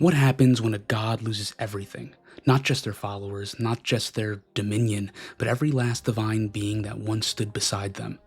What happens when a god loses everything? Not just their followers, not just their dominion, but every last divine being that once stood beside them.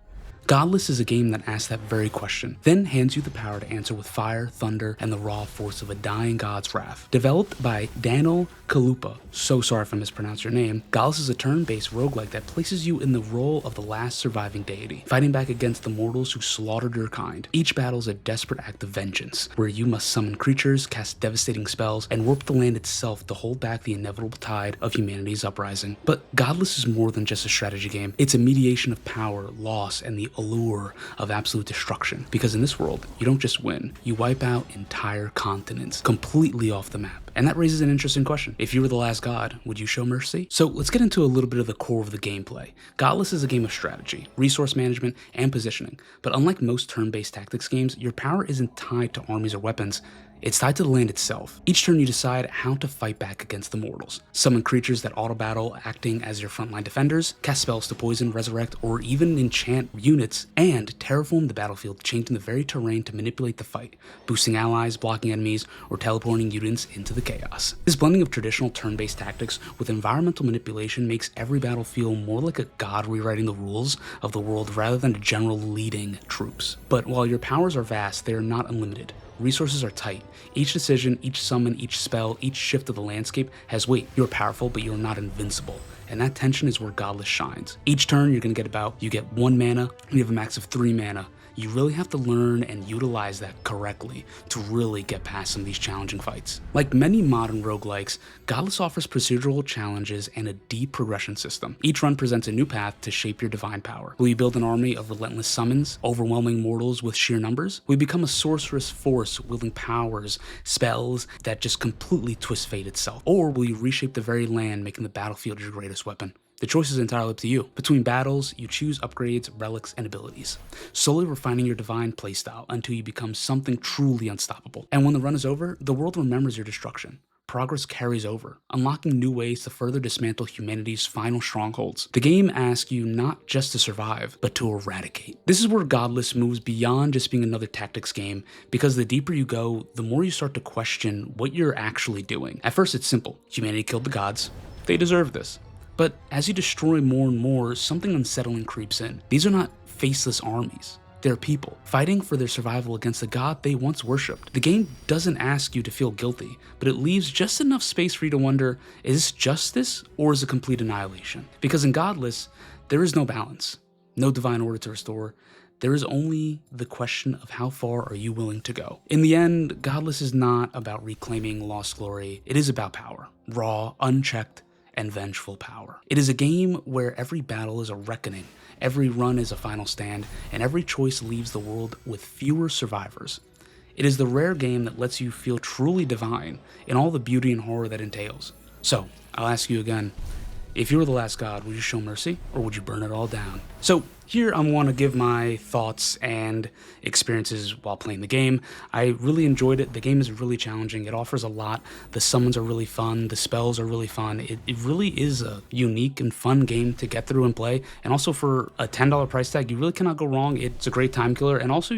Godless is a game that asks that very question, then hands you the power to answer with fire, thunder, and the raw force of a dying god's wrath. Developed by Daniel Kalupa, so sorry if I mispronounced your name, Godless is a turn-based roguelike that places you in the role of the last surviving deity, fighting back against the mortals who slaughtered your kind. Each battle is a desperate act of vengeance, where you must summon creatures, cast devastating spells, and warp the land itself to hold back the inevitable tide of humanity's uprising. But Godless is more than just a strategy game. It's a mediation of power, loss, and the allure of absolute destruction. Because in this world, you don't just win, you wipe out entire continents, completely off the map. And that raises an interesting question. If you were the last god, would you show mercy? So let's get into a little bit of the core of the gameplay. Godless is a game of strategy, resource management, and positioning. But unlike most turn-based tactics games, your power isn't tied to armies or weapons. It's tied to the land itself. Each turn you decide how to fight back against the mortals. Summon creatures that auto-battle, acting as your frontline defenders, cast spells to poison, resurrect, or even enchant units, and terraform the battlefield, changing the very terrain to manipulate the fight, boosting allies, blocking enemies, or teleporting units into the chaos. This blending of traditional turn-based tactics with environmental manipulation makes every battle feel more like a god rewriting the rules of the world rather than a general leading troops. But while your powers are vast, they are not unlimited. Resources are tight. Each decision, each summon, each spell, each shift of the landscape has weight. You're powerful, but you're not invincible. And that tension is where Godless shines. Each turn you get 1 mana, you have a max of 3 mana. You really have to learn and utilize that correctly to really get past some of these challenging fights. Like many modern roguelikes, Godless offers procedural challenges and a deep progression system. Each run presents a new path to shape your divine power. Will you build an army of relentless summons, overwhelming mortals with sheer numbers? Will you become a sorcerous force wielding powers, spells that just completely twist fate itself? Or will you reshape the very land, making the battlefield your greatest weapon? The choice is entirely up to you. Between battles, you choose upgrades, relics, and abilities, slowly refining your divine playstyle until you become something truly unstoppable. And when the run is over, the world remembers your destruction. Progress carries over, unlocking new ways to further dismantle humanity's final strongholds. The game asks you not just to survive, but to eradicate. This is where Godless moves beyond just being another tactics game, because the deeper you go, the more you start to question what you're actually doing. At first, it's simple. Humanity killed the gods. They deserve this. But as you destroy more and more, something unsettling creeps in. These are not faceless armies. They're people, fighting for their survival against the god they once worshipped. The game doesn't ask you to feel guilty, but it leaves just enough space for you to wonder, is this justice or is it complete annihilation? Because in Godless, there is no balance, no divine order to restore. There is only the question of how far are you willing to go. In the end, Godless is not about reclaiming lost glory. It is about power, raw, unchecked, and vengeful power. It is a game where every battle is a reckoning, every run is a final stand, and every choice leaves the world with fewer survivors. It is the rare game that lets you feel truly divine in all the beauty and horror that entails. So, I'll ask you again, if you were the last god, would you show mercy or would you burn it all down? So here I want to give my thoughts and experiences while playing the game. I really enjoyed it. The game is really challenging. It offers a lot. The summons are really fun. The spells are really fun. It really is a unique and fun game to get through and play. And also for a $10 price tag, you really cannot go wrong. It's a great time killer. And also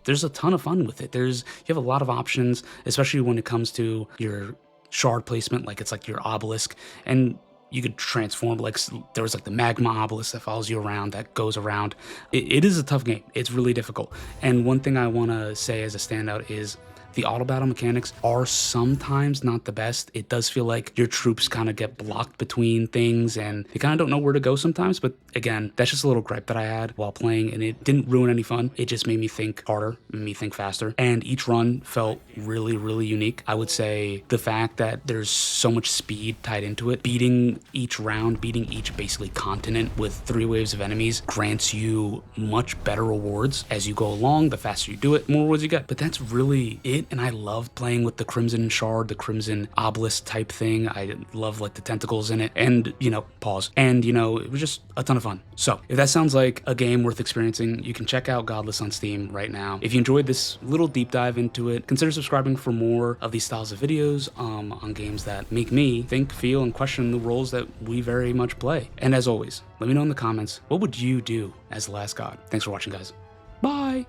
there's a ton of fun with it. You have a lot of options, especially when it comes to your shard placement, like it's like your obelisk. And you could transform, like there was like the magma obelisk that follows you around, that goes around. It is a tough game. It's really difficult. And one thing I want to say as a standout is the auto battle mechanics are sometimes not the best. It does feel like your troops kind of get blocked between things and they kind of don't know where to go sometimes. But again, that's just a little gripe that I had while playing, and it didn't ruin any fun. It just made me think harder, made me think faster. And each run felt really, really unique. I would say the fact that there's so much speed tied into it, beating each round, beating each basically continent with 3 waves of enemies grants you much better rewards as you go along. The faster you do it, the more rewards you get. But that's really it. And I love playing with the Crimson Shard, the Crimson Obelisk type thing. I love like the tentacles in it, and pause. And it was just a ton of fun. So if that sounds like a game worth experiencing, you can check out Godless on Steam right now. If you enjoyed this little deep dive into it, consider subscribing for more of these styles of videos on games that make me think, feel, and question the roles that we very much play. And as always, let me know in the comments, what would you do as the last god? Thanks for watching, guys. Bye.